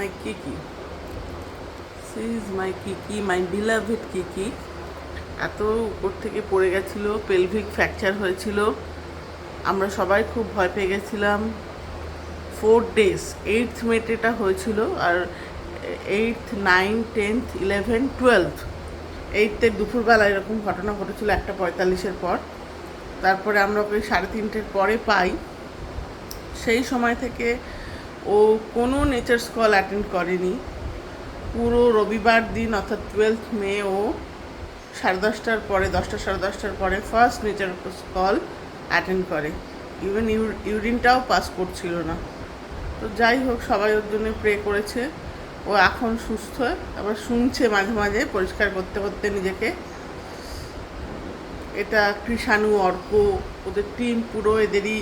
my Kiki. She is my Kiki, my beloved Kiki. এত উপর থেকে পড়ে গেছিলো, পেলভিক ফ্র্যাকচার হয়েছিল, আমরা সবাই খুব ভয় পেয়ে গেছিলাম। 4 days, 8th মেটেটা হয়েছিল, আর 8th, 9th, 10th, 11th, 12th, 8th দুপুরবেলা এরকম ঘটনা ঘটেছিল 1:45-এর পর। তারপরে আমরা ওকে 3:30-এর পরে পাই। সেই সময় থেকে ও কোনো নেচার্স কল অ্যাটেন্ড করেনি। পুরো রবিবার দিন অর্থাৎ 12th মে ও 10:30-টার পরে, 10টা 10:30-টার পরে ফার্স্ট নেচার কল অ্যাটেন্ড করে। ইভেন ইউরিনটাও পাস করছিল না। তো যাই হোক, সবাই ওর জন্য প্রে করেছে। ও এখন সুস্থ, আবার শুনছে মাঝে মাঝে, পরিষ্কার করতে করতে নিজেকে। এটা কৃষাণু, অর্ক, ওদের টিম পুরো এদেরই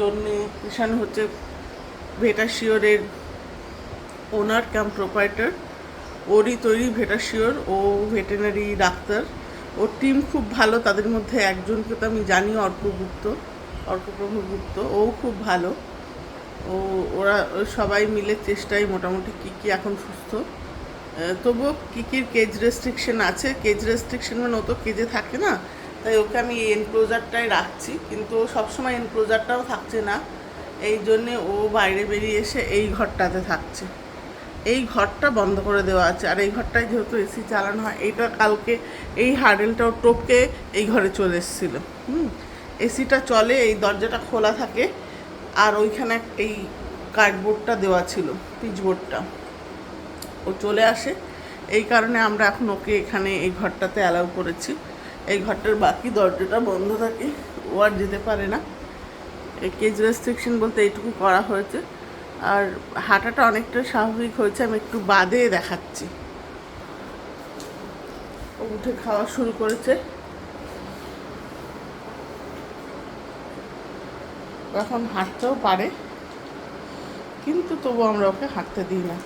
জন্যে। কৃষাণু হচ্ছে ভেটাশিওরের ওনার কাম প্রোপাইটার, ওরই তৈরি ভেটাশিওর। ও ভেটেরিনারি ডাক্তার। ওর টিম খুব ভালো। তাদের মধ্যে একজনকে তো আমি জানি, অর্কপ্রভু গুপ্ত, ও খুব ভালো। ওরা সবাই মিলে চেষ্টায় মোটামুটি কিকি এখন সুস্থ। তবুও কিকির কেজ রেস্ট্রিকশন আছে। কেজ রেস্ট্রিকশন মানে ও তো কেজে থাকে না, তাই ওকে আমি এনক্লোজারটাই রাখছি। কিন্তু ও সবসময় এনক্লোজারটাও থাকছে না, এই জন্যে ও বাইরে বেরিয়ে এসে এই ঘরটাতে থাকছে। এই ঘরটা বন্ধ করে দেওয়া আছে, আর এই ঘরটায় যেহেতু এসি চালানো হয়, এইটা কালকে এই হার্ডেলটাও টপকে এই ঘরে চলে এসেছিলো। এসিটা চলে, এই দরজাটা খোলা থাকে, আর ওইখানে এই কার্ডবোর্ডটা দেওয়া ছিল, পিচবোর্ডটা, ও চলে আসে। এই কারণে আমরা এখন ওকে এখানে এই ঘরটাতে অ্যালাউ করেছি। এই ঘরটার বাকি দরজাটা বন্ধ থাকে, ও আর যেতে পারে না। এই কেজ রেস্ট্রিকশন বলতে এইটুকু করা হয়েছে। আর হাঁটাটা অনেকটা স্বাভাবিক হয়েছে। আমি একটু বাদে দেখাচ্ছি। ও উঠে খাওয়া শুরু করেছে, এখন হাঁটতেও পারে, কিন্তু তবু আমরা ওকে হাঁটতে দিই না।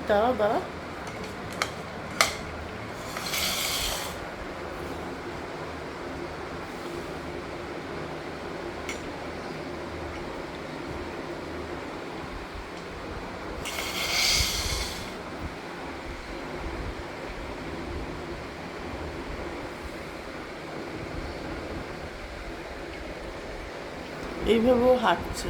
দাঁড়াও। এইভাবেও হাঁটছে।